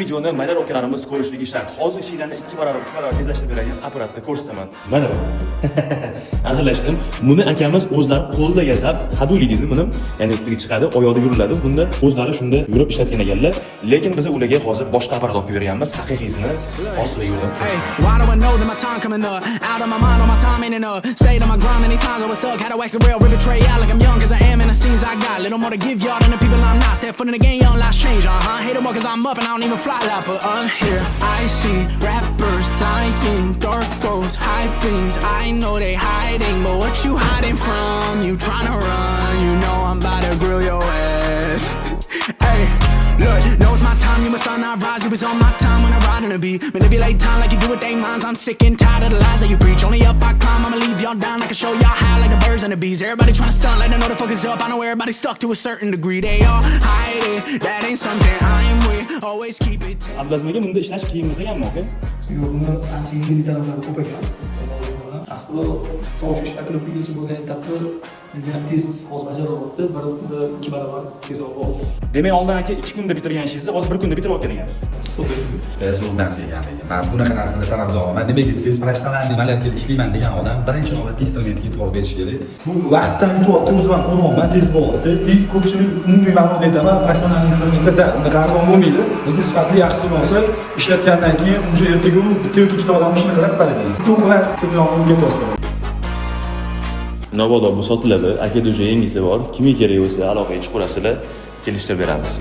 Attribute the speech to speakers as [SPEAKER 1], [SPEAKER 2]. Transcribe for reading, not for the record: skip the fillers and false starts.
[SPEAKER 1] videoni mayda akalarimiz ko'rishligi shart. Hozir ishlarni 2 barobar, 3 barobar tezlashtirib beradigan apparatni ko'rsataman. Mana bu. Hazırlashdim. Buni akamiz o'zlari qo'lda yasab, haduli deydi buni. Ya'ni ustiga chiqadi, oyoqda yuriladi. Bunda o'zlari shunda yurib ishlatgan ekanlar. Lekin biz ularga hozir boshqa apparat olib berganmiz, haqiqiysini ostida yurib.
[SPEAKER 2] Why do I know that my time coming up? Out of my mind, on my time ain't enough. Stayed on my grind many times, I was stuck. Had to wax a real rip betray out like I'm young, cause I am in the scenes I got. Little more to give y'all than the people I'm not. Step foot in the game, young lives change, Hate them more cause I'm up and I don't even fly like, but I'm here. I see rappers lying, dark roads, high things. I know they hiding, but what you hiding from? You tryna run, you know I'm about to grill your ass. Hey, look, know it's my time, you must not rise. It was on my time when I ride in the beat. Manipulate time like you do with they minds. I'm sick and tired of the lies that you preach. Only up I climb, I'ma leave y'all down. I can show y'all how like the birds and the bees. Everybody tryna stunt like they know the focus up. I know everybody stuck to a certain degree. They all hide it, that ain't something I'm with. Always keep it.
[SPEAKER 1] Abdulazizga bunda ishlash qiyin bo'lsa-mi, aka?
[SPEAKER 3] Yo'q, buni ancha yengil taraflari ko'p ekan. Asli tovush ishlatilib videosi bo'lgan etapda juda tez hozir bajaryapti, 1-2 barobar tezroq bo'ldi.
[SPEAKER 1] Demak, oldin aka 2 kunda bitirgan ishingizni hozir 1 kunda bitirib olgan ekansiz.
[SPEAKER 4] Zo'rdan sevganman. Men bunaqa narsani tarafdorman. Nimaga desiz, professional nimalarga ishlayman degan odam birinchi navbatda instrumentga e'tibor berish kerak. Bu vaqtdan yutyapti, o'zim ham ko'ryapman, tez bo'ldi. Ko'pchilik umumiy ma'noda aytaman, professional instrumentda unaqa arzon bo'lmaydi. Lekin sifatli yaxshisi bo'lsa, ishlatgandan keyin o'sha ertaga bitta yoki ikkita odam ishini qilib beradi. Bu bilan ko'proq o'rgatasiz.
[SPEAKER 1] Navodo bu sotiladi. Aka do'ja yangisi bor. Kimga kerak bo'lsa aloqaga chiqarasizlar, kelishtirib beramiz.